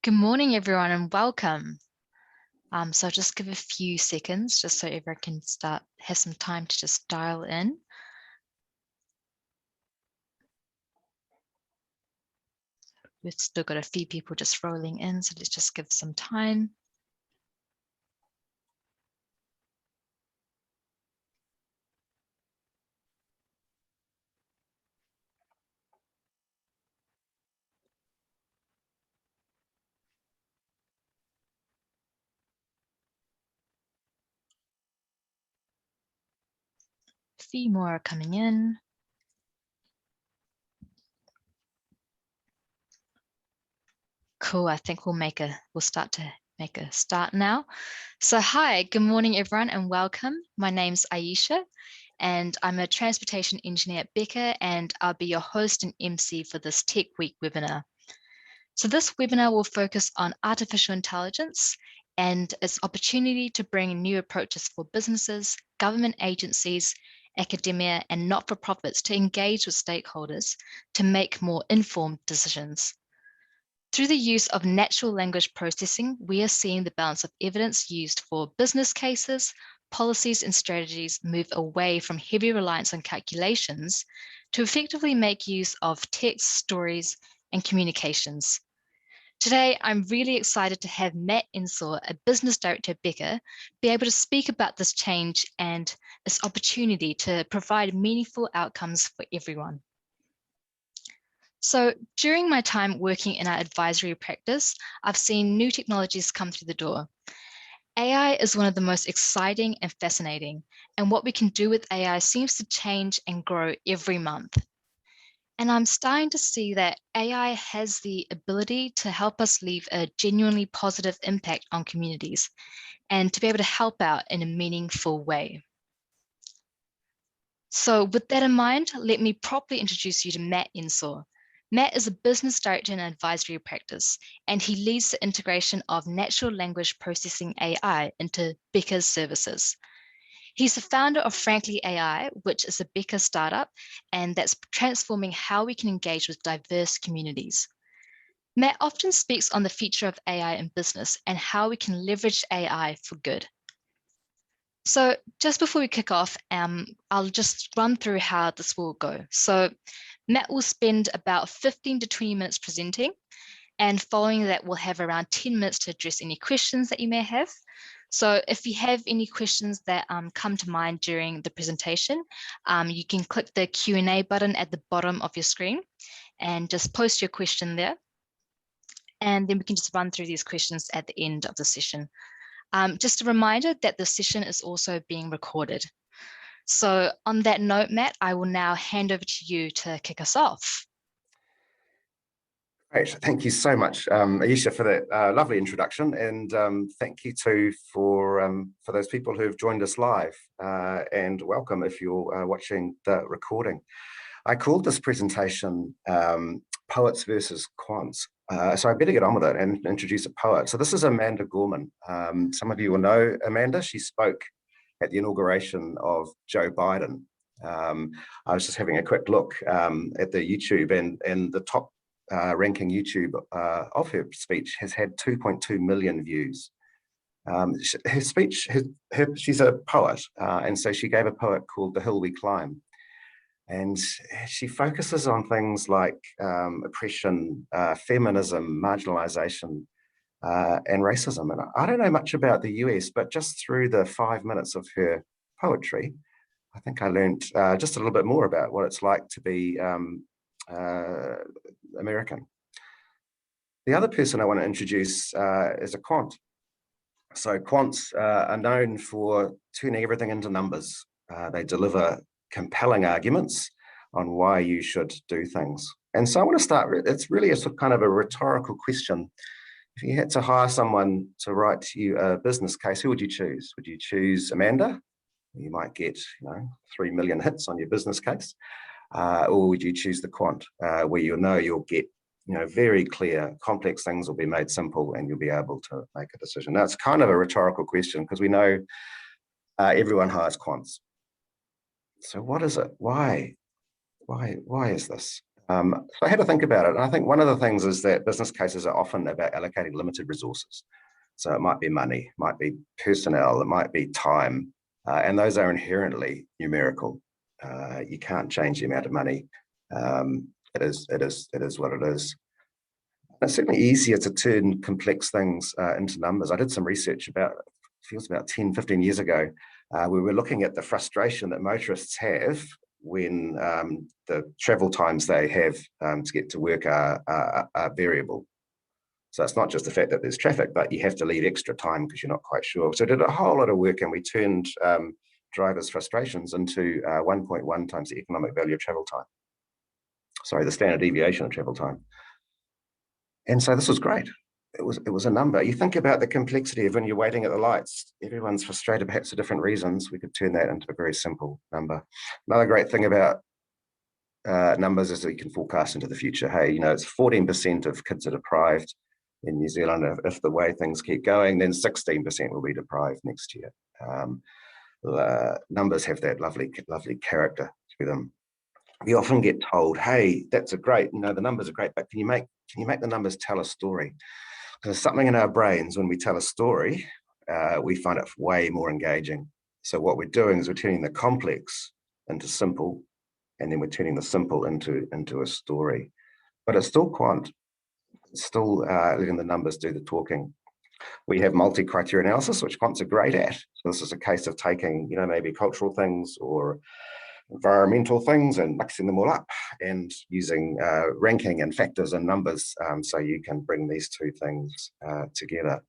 Good morning, everyone, and welcome. So I'll just give a few seconds just so everyone can have some time to just dial in. We've still got a few people just rolling in, so let's just give some time. A few more are coming in. Cool, I think we'll start to make a start now. So hi, good morning, everyone, and welcome. My name's Aisha, and I'm a transportation engineer at Becker, and I'll be your host and MC for this Techweek webinar. So this webinar will focus on artificial intelligence and its opportunity to bring new approaches for businesses, government agencies, academia, and not-for-profits to engage with stakeholders to make more informed decisions. Through the use of natural language processing, we are seeing the balance of evidence used for business cases, policies, and strategies move away from heavy reliance on calculations to effectively make use of text, stories, and communications. Today, I'm really excited to have Matt Ensor, a business director at Becker, be able to speak about this change and this opportunity to provide meaningful outcomes for everyone. So during my time working in our advisory practice, I've seen new technologies come through the door. AI is one of the most exciting and fascinating, and what we can do with AI seems to change and grow every month. And I'm starting to see that AI has the ability to help us leave a genuinely positive impact on communities and to be able to help out in a meaningful way. So with that in mind, let me properly introduce you to Matt Ensor. Matt is a business director in advisory practice, and he leads the integration of natural language processing AI into Becker's services. He's the founder of Frankly AI, which is a Becker startup, and that's transforming how we can engage with diverse communities. Matt often speaks on the future of AI in business and how we can leverage AI for good. So just before we kick off, I'll just run through how this will go. So Matt will spend about 15 to 20 minutes presenting, and following that, we'll have around 10 minutes to address any questions that you may have. So if you have any questions that come to mind during the presentation, you can click the Q&A button at the bottom of your screen and just post your question there. And then we can just run through these questions at the end of the session. Just a reminder that the session is also being recorded. So on that note, Matt, I will now hand over to you to kick us off. Great, thank you so much, Aisha, for that lovely introduction, and thank you too for those people who have joined us live, and welcome if you're watching the recording. I called this presentation Poets versus Quants, so I better get on with it and introduce a poet. So this is Amanda Gorman. Some of you will know Amanda. She spoke at the inauguration of Joe Biden. I was just having a quick look at the YouTube, and the top ranking YouTube of her speech has had 2.2 million views. Her speech, she's a poet, and so she gave a poem called The Hill We Climb. And she focuses on things like oppression, feminism, marginalization, and racism. And I don't know much about the US, but just through the 5 minutes of her poetry, I think I learned just a little bit more about what it's like to be American. The other person I want to introduce is a quant. So quants are known for turning everything into numbers. They deliver compelling arguments on why you should do things. And so I want to start, it's really a sort of kind of a rhetorical question. If you had to hire someone to write you a business case, who would you choose? Would you choose Amanda? You might get 3 million hits on your business case. Or would you choose the quant, where you'll get very clear, complex things will be made simple and you'll be able to make a decision. Now, it's kind of a rhetorical question because we know everyone hires quants. So what is it? Why is this? So I had to think about it. And I think one of the things is that business cases are often about allocating limited resources. So it might be money, it might be personnel, it might be time, and those are inherently numerical. You can't change the amount of money. It is what it is. It's certainly easier to turn complex things into numbers. I did some research about, feels about 10, 15 years ago. We were looking at the frustration that motorists have when the travel times they have to get to work are variable. So it's not just the fact that there's traffic, but you have to leave extra time because you're not quite sure. So I did a whole lot of work, and we turned drivers' frustrations into 1.1 times the economic value of travel time. Sorry, the standard deviation of travel time. And so this was great. It was a number. You think about the complexity of when you're waiting at the lights, everyone's frustrated perhaps for different reasons. We could turn that into a very simple number. Another great thing about numbers is that you can forecast into the future. Hey, it's 14% of kids are deprived in New Zealand. If the way things keep going, then 16% will be deprived next year. Numbers have that lovely character to them. We often get told, hey, that's great, the numbers are great, but can you make the numbers tell a story? There's something in our brains when we tell a story, we find it way more engaging. So what we're doing is we're turning the complex into simple, and then we're turning the simple into a story. But it's still quant. It's still letting the numbers do the talking. We have multi-criteria analysis, which quants are great at. So this is a case of taking, maybe cultural things or environmental things and mixing them all up and using ranking and factors and numbers so you can bring these two things together.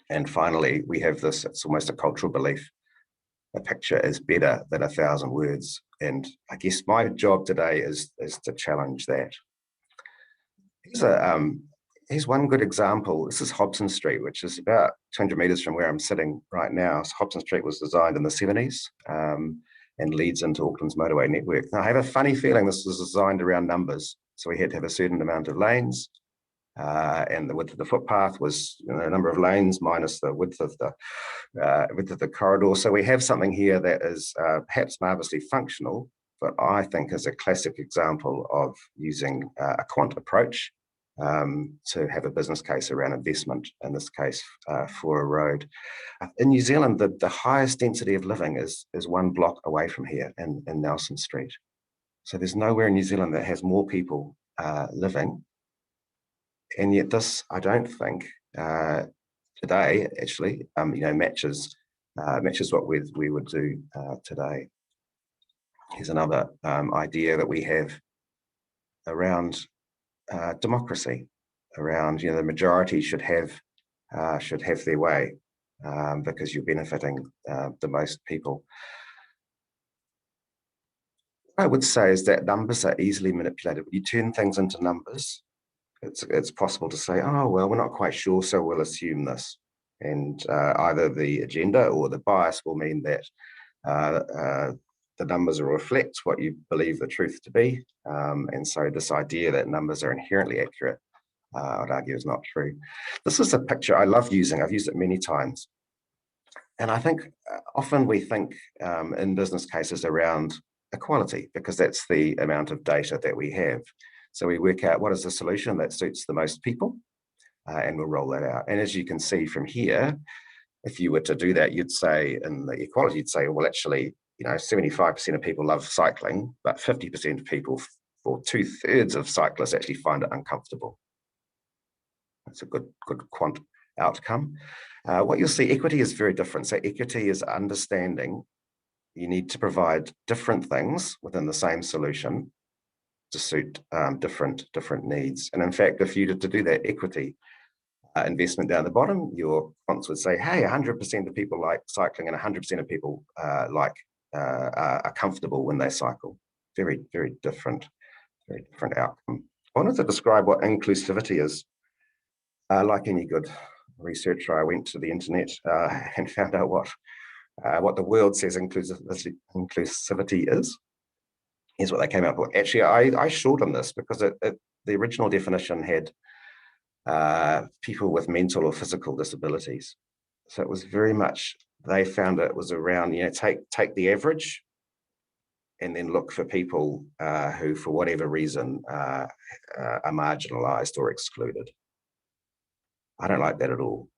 And finally, we have this, it's almost a cultural belief. A picture is better than 1,000 words. And I guess my job today is to challenge that. Here's one good example. This is Hobson Street, which is about 200 meters from where I'm sitting right now. So Hobson Street was designed in the 70s and leads into Auckland's motorway network. Now, I have a funny feeling this was designed around numbers. So we had to have a certain amount of lanes, and the width of the footpath was a number of lanes minus the width of the corridor. So we have something here that is perhaps marvelously functional, but I think is a classic example of using a quant approach to have a business case around investment, in this case for a road. In New Zealand, the highest density of living is 1 block away from here in Nelson Street. So there's nowhere in New Zealand that has more people living. And yet this, I don't think, today actually, matches what we would do today. Here's another idea that we have around democracy, around the majority should have their way because you're benefiting the most people. What I would say is that numbers are easily manipulated. When you turn things into numbers, it's possible to say, oh well, we're not quite sure, so we'll assume this, and either the agenda or the bias will mean that the numbers will reflect what you believe the truth to be. And so this idea that numbers are inherently accurate, I'd argue is not true. This is a picture I love using. I've used it many times. And I think often we think in business cases around equality, because that's the amount of data that we have. So we work out what is the solution that suits the most people, and we'll roll that out. And as you can see from here, if you were to do that, you'd say in the equality, you'd say, well, actually, 75% of people love cycling, but 50% of people, or 2/3 of cyclists, actually find it uncomfortable. That's a good quant outcome. What you'll see, equity is very different. So equity is understanding you need to provide different things within the same solution to suit different needs. And in fact, if you did to do that equity investment down the bottom, your quants would say, hey, 100% of people like cycling and 100% of people are comfortable when they cycle. Very, very different outcome. I wanted to describe what inclusivity is. Like any good researcher, I went to the internet and found out what the world says inclusivity is. Here's what they came up with. Actually, I shortened this because the original definition had people with mental or physical disabilities. So it was very much, they found it was around, take the average and then look for people who, for whatever reason, are marginalized or excluded. I don't like that at all.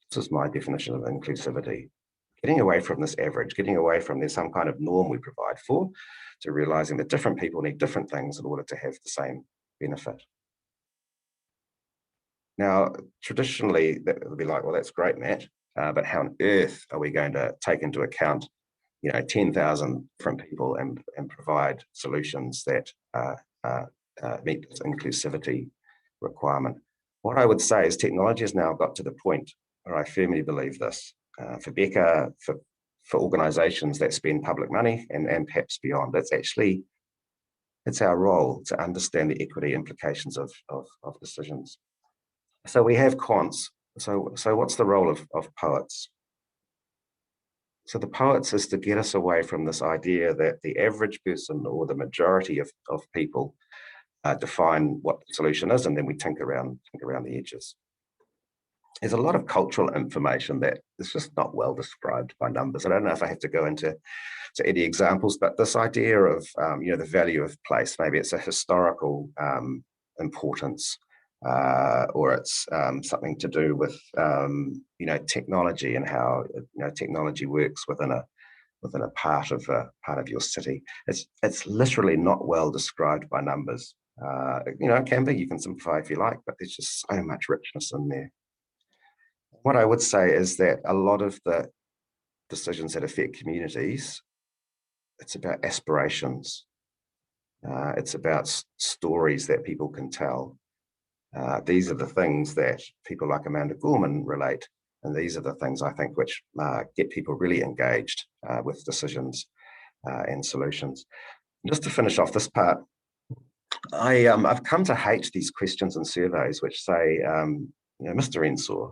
This is my definition of inclusivity. Getting away from this average, getting away from there's some kind of norm we provide for, to realizing that different people need different things in order to have the same benefit. Now, traditionally, that would be like, well, that's great, Matt, but how on earth are we going to take into account 10,000 different people and provide solutions that meet this inclusivity requirement? What I would say is technology has now got to the point where I firmly believe this. For Becca, for organizations that spend public money and perhaps beyond, it's our role to understand the equity implications of decisions. So we have quants. So what's the role of poets? So the poets is to get us away from this idea that the average person or the majority of people define what the solution is, and then we tinker around the edges. There's a lot of cultural information that is just not well described by numbers. I don't know if I have to go into any examples, but this idea of the value of place, maybe it's a historical importance, or it's something to do with technology and how technology works within a part of your city. It's literally not well described by numbers. It can be, you can simplify if you like, but there's just so much richness in there. What I would say is that a lot of the decisions that affect communities, it's about aspirations. It's about stories that people can tell. These are the things that people like Amanda Gorman relate, and these are the things I think which get people really engaged with decisions and solutions. Just to finish off this part, I've come to hate these questions and surveys which say, Mr. Ensor,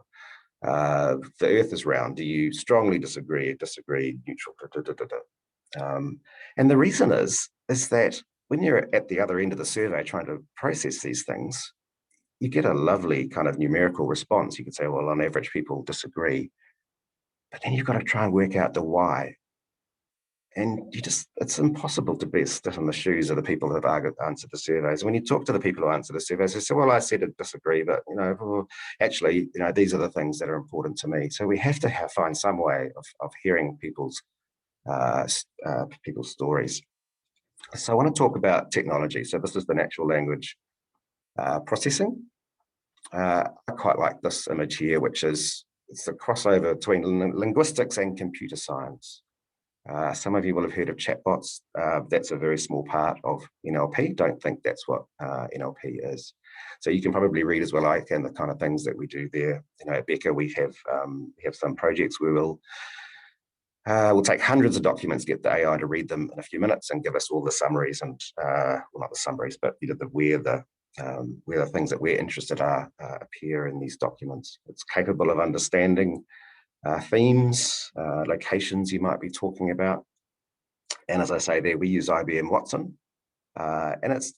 the Earth is round. Do you strongly disagree, neutral? And the reason is that when you're at the other end of the survey trying to process these things, you get a lovely kind of numerical response. You could say, well, on average, people disagree. But then you've got to try and work out the why. And it's impossible to be sit in the shoes of the people who have answered the surveys. When you talk to the people who answer the surveys, they say, well, I said I disagree, but actually, these are the things that are important to me. So we have to find some way of hearing people's stories. So I want to talk about technology. So this is the natural language processing. I quite like this image here, which is it's a crossover between linguistics and computer science. Some of you will have heard of chatbots. That's a very small part of NLP. Don't think that's what NLP is. So you can probably read as well I can the kind of things that we do there. At Becca, we have some projects where we'll take hundreds of documents, get the AI to read them in a few minutes, and give us all the summaries and well, not the summaries, but where the things that we're interested appear in these documents. It's capable of understanding themes, locations you might be talking about. And as I say there, we use IBM Watson. And it's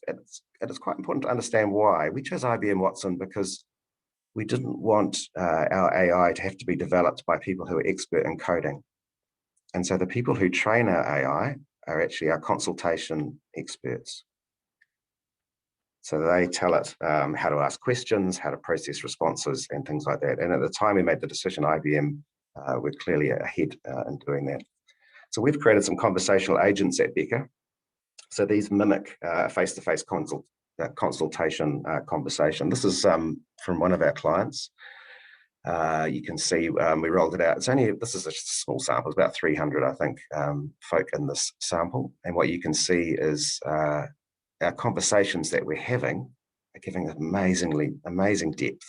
quite important to understand why. We chose IBM Watson because we didn't want our AI to have to be developed by people who are expert in coding. And so the people who train our AI are actually our consultation experts. So they tell it how to ask questions, how to process responses, and things like that. And at the time we made the decision, IBM we're clearly ahead in doing that. So we've created some conversational agents at Becca. So these mimic face-to-face consultation conversation. This is from one of our clients. You can see we rolled it out. This is a small sample, it's about 300, I think, folk in this sample. And what you can see is our conversations that we're having are giving amazing depth.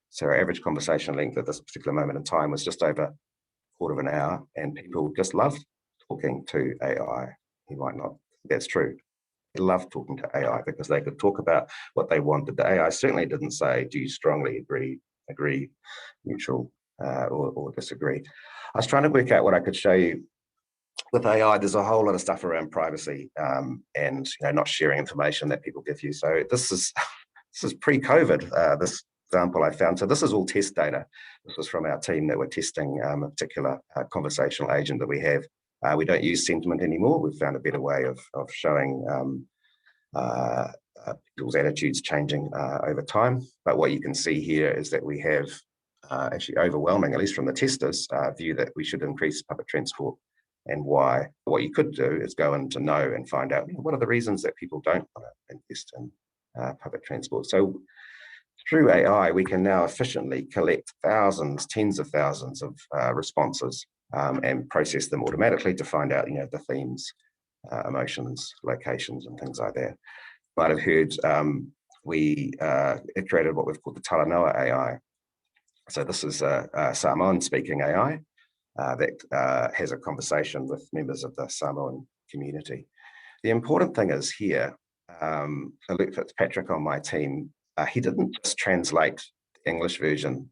So our average conversation length at this particular moment in time was just over a quarter of an hour, and people just loved talking to AI. You might not, that's true. They loved talking to AI because they could talk about what they wanted. The AI certainly didn't say, do you strongly agree, neutral, or disagree. I was trying to work out what I could show you with AI. There's a whole lot of stuff around privacy and not sharing information that people give you. So this is pre-COVID, this example I found. So this is all test data. This was from our team that were testing a particular conversational agent that we have. We don't use sentiment anymore. We've found a better way of showing people's attitudes changing over time. But what you can see here is that we have actually overwhelming, at least from the testers, view that we should increase public transport and why. What you could do is go into know and find out what are the reasons that people don't want to invest in public transport. So through AI, we can now efficiently collect thousands, tens of thousands of responses and process them automatically to find out, the themes, emotions, locations, and things like that. You might have heard we created what we've called the Talanoa AI. So this is a Samoan speaking AI that has a conversation with members of the Samoan community. The important thing is here, Luke Fitzpatrick on my team, he didn't just translate the English version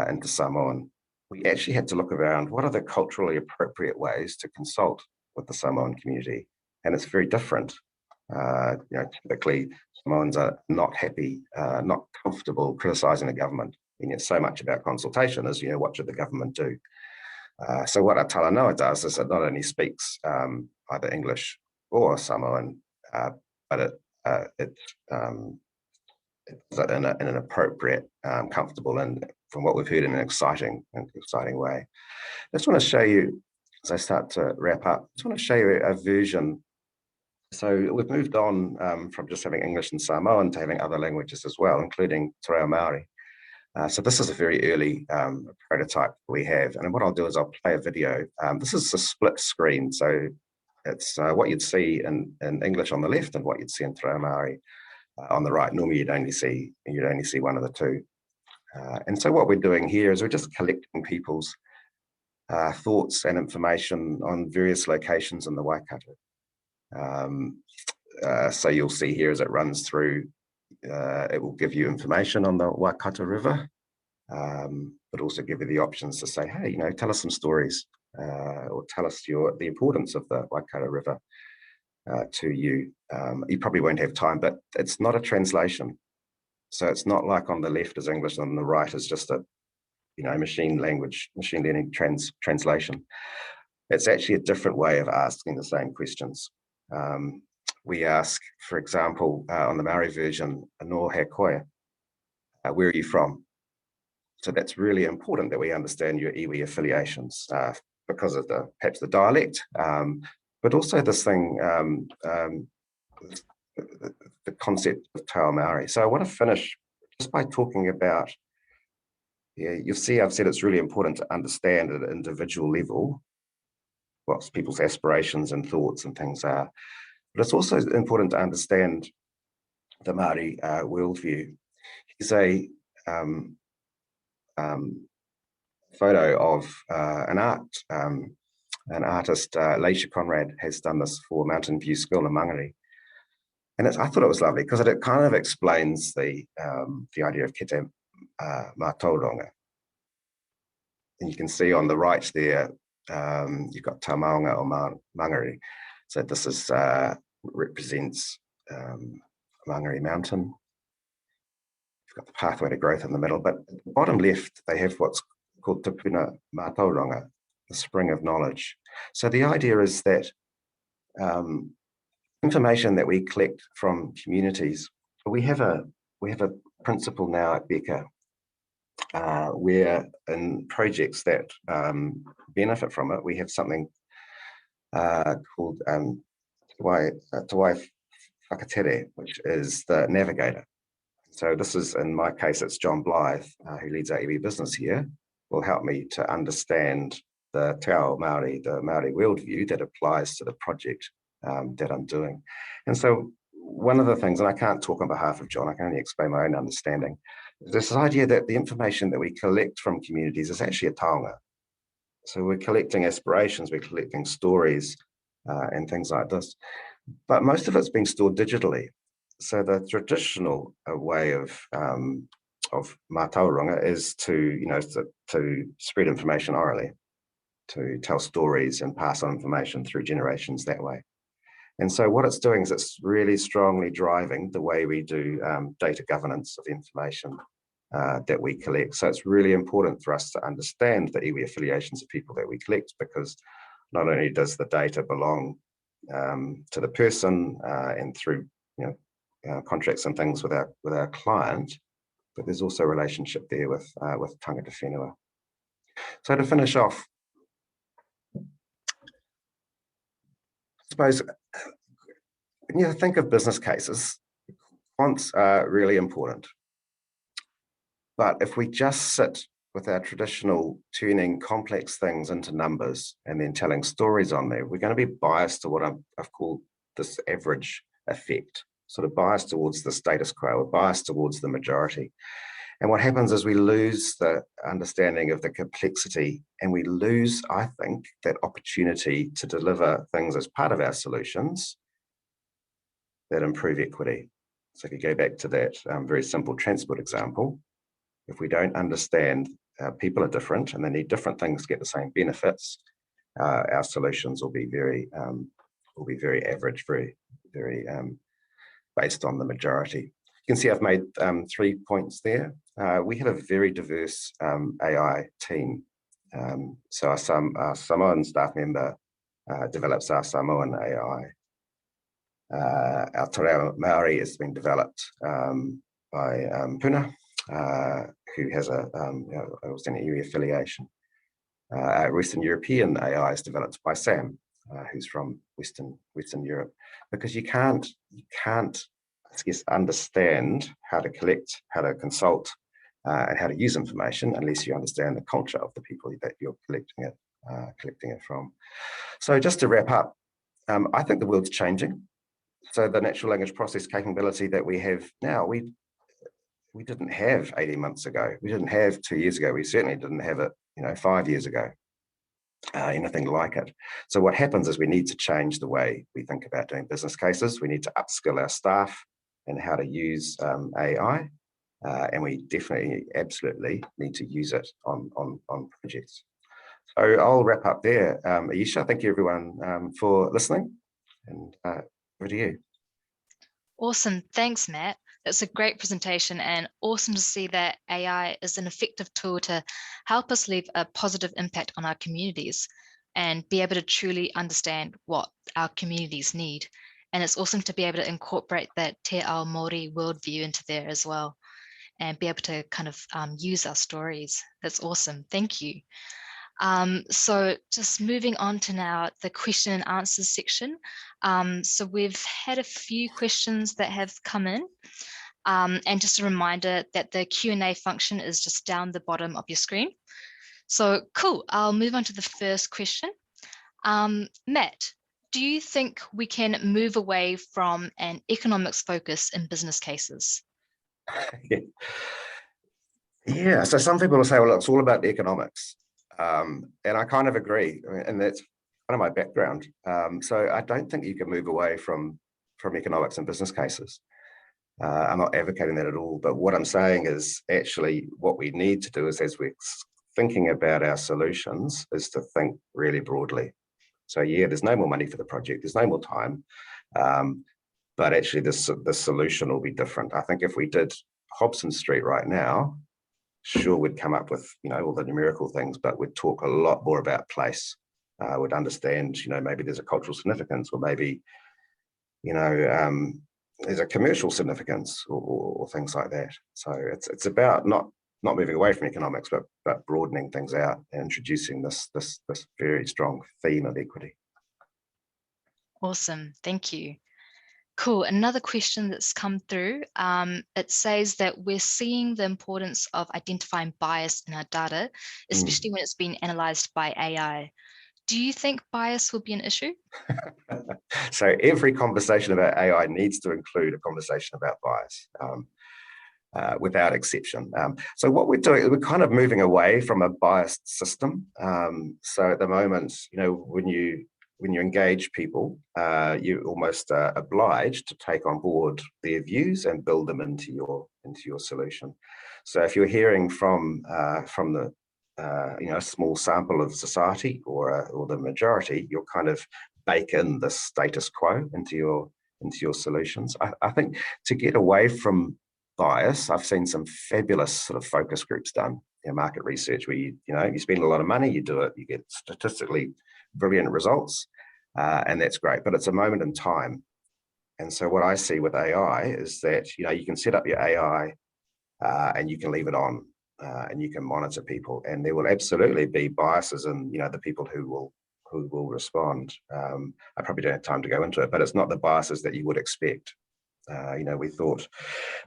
into Samoan. We actually had to look around, what are the culturally appropriate ways to consult with the Samoan community? And it's very different. Typically Samoans are not happy, not comfortable criticizing the government. And yet so much about consultation is, what should the government do? So what our Talanoa does is it not only speaks either English or Samoan, but it does it in an appropriate, comfortable, and from what we've heard, in an exciting way. I just want to show you, as I start to wrap up, I just want to show you a version. So we've moved on from just having English and Samoan to having other languages as well, including Tao Maori. So this is a very early prototype we have. And what I'll do is I'll play a video. This is a split screen. So it's what you'd see in English on the left and what you'd see in Tao Maori on the right. Normally you'd only see one of the two. And so what we're doing here is we're just collecting people's thoughts and information on various locations in the Waikato. So you'll see here as it runs through, it will give you information on the Waikato River, but also give you the options to say, hey, tell us some stories, or tell us the importance of the Waikato River to you. You probably won't have time, but it's not a translation. So it's not like on the left is English and on the right is just a machine learning translation. It's actually a different way of asking the same questions. We ask, for example, on the Maori version, no he koe, where are you from? So that's really important that we understand your iwi affiliations because of perhaps the dialect, but also this thing, the concept of Tao Maori. So I want to finish just by talking about, you'll see I've said it's really important to understand at an individual level what people's aspirations and thoughts and things are. But it's also important to understand the Māori worldview. Here's a photo of an artist, Leisha Conrad, has done this for Mountain View School in Mangere. And I thought it was lovely because it kind of explains the idea of kete mātauranga. And you can see on the right there, you've got Te Maunga o Mangere. So this is represents Mangere Mountain. You've got the pathway to growth in the middle, but at the bottom left, they have what's called Te Puna Mātauranga, the spring of knowledge. So the idea is that information that we collect from communities, we have a principle now at Becca where in projects that benefit from it, we have something called Te Wai Whakatere, which is the navigator. So this is, in my case, it's John Blythe, who leads our iwi business here, will help me to understand the Tao Maori, the Maori worldview that applies to the project that I'm doing. And so one of the things, and I can't talk on behalf of John, I can only explain my own understanding, is this idea that the information that we collect from communities is actually a taonga. So we're collecting aspirations, we're collecting stories and things like this, but most of it's being stored digitally. So the traditional way of mātauranga is to spread information orally, to tell stories and pass on information through generations that way. And so what it's doing is it's really strongly driving the way we do data governance of information that we collect. So it's really important for us to understand the iwi affiliations of people that we collect, because not only does the data belong to the person and through contracts and things with our client, but there's also a relationship there with tangata whenua. So to finish off, I suppose when you think of business cases, quants are really important. But if we just sit with our traditional turning complex things into numbers and then telling stories on there, we're going to be biased to what I've called this average effect, sort of biased towards the status quo, or biased towards the majority. And what happens is we lose the understanding of the complexity, and we lose, I think, that opportunity to deliver things as part of our solutions that improve equity. So if you go back to that very simple transport example, if we don't understand people are different and they need different things to get the same benefits, our solutions will be very average, very based on the majority. You can see I've made 3 points there. We have a very diverse AI team. So our Samoan staff member develops our Samoan AI. Our Tao Maori has been developed by Puna, who has a Western area affiliation. Western European AI is developed by Sam, who's from Western Europe, because you can't, I guess, understand how to collect, how to consult, and how to use information unless you understand the culture of the people that you're collecting it from. So just to wrap up, I think the world's changing. So the natural language process capability that we have now, we didn't have 18 months ago. We didn't have 2 years ago. We certainly didn't have it, 5 years ago, anything like it. So what happens is we need to change the way we think about doing business cases. We need to upskill our staff in how to use AI, and we definitely, absolutely need to use it on projects. So I'll wrap up there. Ayesha, thank you everyone for listening, and over to you. Awesome. Thanks, Matt. That's a great presentation, and awesome to see that AI is an effective tool to help us leave a positive impact on our communities and be able to truly understand what our communities need. And it's awesome to be able to incorporate that Tao Maori worldview into there as well, and be able to kind of use our stories. That's awesome. Thank you. So just moving on to now the question and answers section. So we've had a few questions that have come in. And just a reminder that the Q&A function is just down the bottom of your screen. So cool, I'll move on to the first question. Matt, do you think we can move away from an economics focus in business cases? Yeah, so some people will say, well, it's all about the economics. And I kind of agree, and that's kind of my background. So I don't think you can move away from economics and business cases. I'm not advocating that at all, but what I'm saying is actually what we need to do is, as we're thinking about our solutions, is to think really broadly. So yeah, there's no more money for the project, there's no more time, but actually the solution will be different. I think if we did Hobson Street right now, sure, we'd come up with all the numerical things, but we'd talk a lot more about place. We'd understand, maybe there's a cultural significance, or maybe, there's a commercial significance, or things like that. So it's about not moving away from economics, but broadening things out and introducing this very strong theme of equity. Awesome, thank you. Cool, another question that's come through. It says that we're seeing the importance of identifying bias in our data, especially when it's been analyzed by AI. Do you think bias will be an issue? So every conversation about AI needs to include a conversation about bias, without exception. So what we're doing, we're kind of moving away from a biased system. So at the moment, when you engage people, you're almost obliged to take on board their views and build them into your solution. So if you're hearing from the a small sample of society or the majority, you'll kind of bake in the status quo into your solutions. I think to get away from bias, I've seen some fabulous sort of focus groups done in market research where you spend a lot of money, you do it, you get statistically brilliant results, and that's great, but it's a moment in time. And so what I see with AI is that, you can set up your AI and you can leave it on, and you can monitor people, and there will absolutely be biases in, the people who will respond. I probably don't have time to go into it, but it's not the biases that you would expect. We thought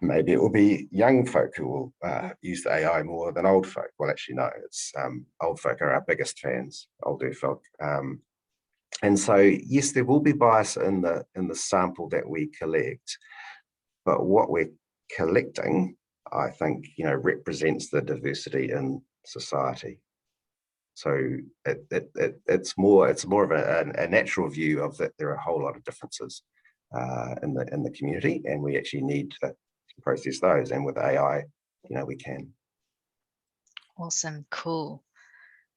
maybe it will be young folk who will use the AI more than old folk. Well, actually, no, it's old folk are our biggest fans, older folk. And so, yes, there will be bias in the sample that we collect, but what we're collecting, I think, represents the diversity in society. So it's more of a natural view of that there are a whole lot of differences in the community, and we actually need to process those. And with AI, we can. Awesome, cool,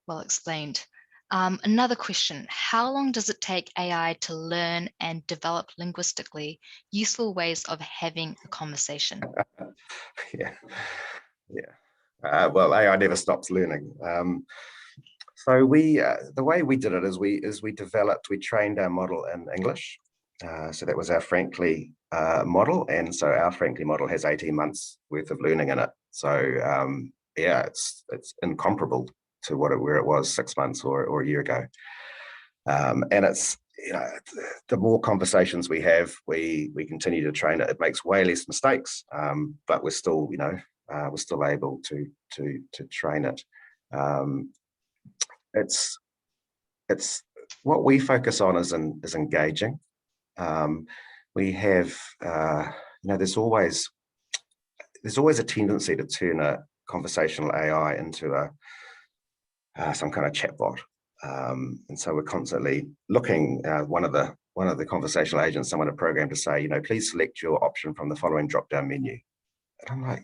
well explained. Another question: how long does it take AI to learn and develop linguistically useful ways of having a conversation? Yeah. Well, AI never stops learning. So the way we did it is we trained our model in English. So that was our Frankly model, and so our Frankly model has 18 months worth of learning in it. So it's incomparable to where it was 6 months or a year ago. And it's the more conversations we have, we continue to train it. It makes way less mistakes, but we're still able to train it. It's what we focus on is engaging. We have there's always a tendency to turn a conversational AI into some kind of chatbot, and so we're constantly looking. One of the conversational agents, someone had programmed to say, please select your option from the following drop-down menu. And I'm like,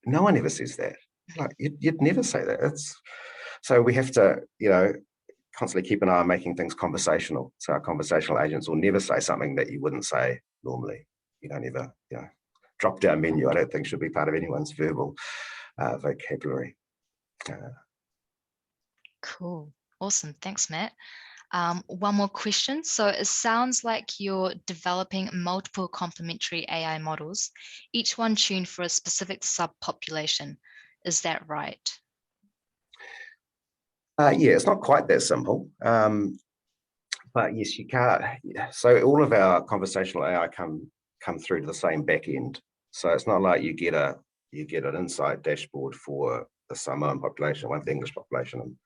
no one ever says that. Like you'd never say that. So we have to, constantly keep an eye on making things conversational. So our conversational agents will never say something that you wouldn't say normally. You don't ever, drop-down menu, I don't think should be part of anyone's verbal vocabulary. Cool, awesome, thanks, Matt. One more question. So it sounds like you're developing multiple complementary AI models, each one tuned for a specific subpopulation. Is that right? Yeah, it's not quite that simple. But yes, you can't. So all of our conversational AI come through to the same back end. So it's not like you get an insight dashboard for the Samoan population, one for the English population,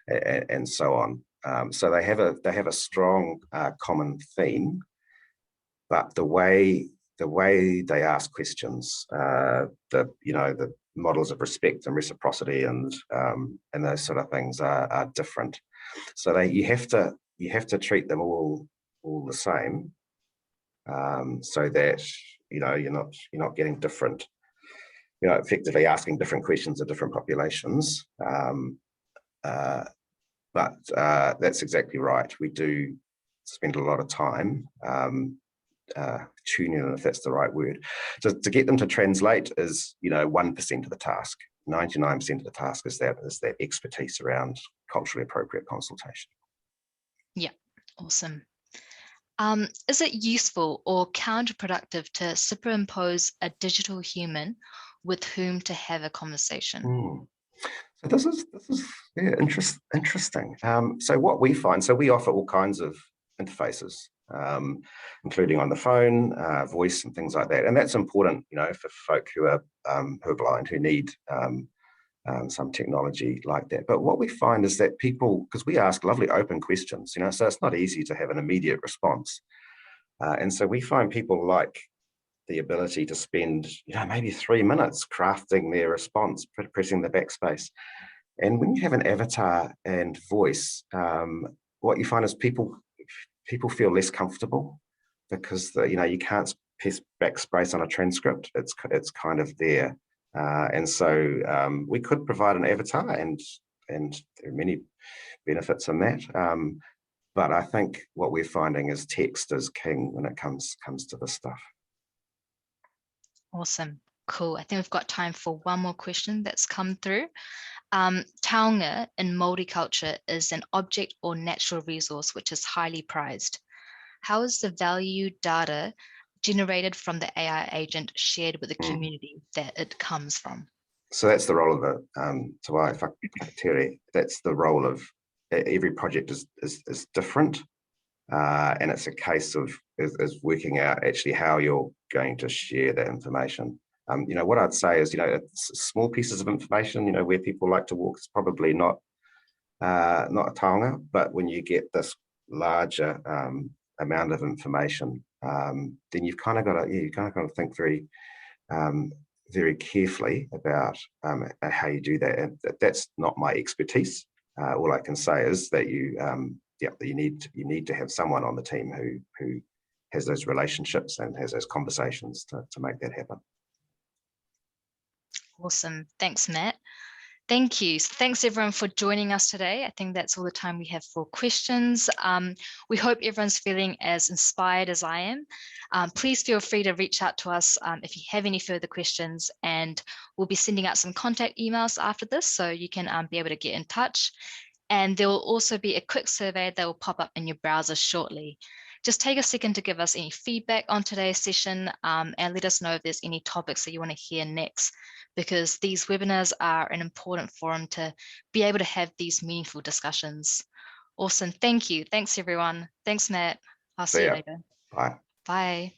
and so on. So they have a strong common theme, but the way they ask questions, the models of respect and reciprocity and those sort of things are different. So you have to treat them all the same, so that you're not getting different, effectively asking different questions of different populations. But that's exactly right. We do spend a lot of time tuning in, if that's the right word. To get them to translate is 1% of the task. 99% of the task is that expertise around culturally appropriate consultation. Yeah, awesome. Is it useful or counterproductive to superimpose a digital human with whom to have a conversation? So this is interesting. So what we find, we offer all kinds of interfaces, including on the phone, voice, and things like that, and that's important, for folk who are blind, who need some technology like that. But what we find is that people, because we ask lovely open questions, so it's not easy to have an immediate response, and so we find people like the ability to spend, maybe 3 minutes crafting their response, pressing the backspace. And when you have an avatar and voice, what you find is people feel less comfortable because you can't press backspace on a transcript. It's kind of there, and so we could provide an avatar, and there are many benefits in that. But I think what we're finding is text is king when it comes to this stuff. Awesome. Cool. I think we've got time for one more question that's come through. Taonga in Māori culture is an object or natural resource which is highly prized. How is the value data generated from the AI agent shared with the community that it comes from? So that's the role of Te Wai Whakatere. That's the role of every project is different. And it's a case of is working out actually how you're going to share that information. What I'd say is, small pieces of information, where people like to walk is probably not a taonga, but when you get this larger amount of information, then you've kind of got to think very very carefully about how you do that. And that's not my expertise. All I can say is that you need to have someone on the team who has those relationships and has those conversations to make that happen. Awesome. Thanks, Matt. Thank you. So thanks everyone for joining us today. I think that's all the time we have for questions. We hope everyone's feeling as inspired as I am. Please feel free to reach out to us if you have any further questions, and we'll be sending out some contact emails after this so you can be able to get in touch. And there will also be a quick survey that will pop up in your browser shortly. Just take a second to give us any feedback on today's session and let us know if there's any topics that you want to hear next, because these webinars are an important forum to be able to have these meaningful discussions. Awesome. Thank you. Thanks, everyone. Thanks, Matt. I'll see you later. Bye. Bye.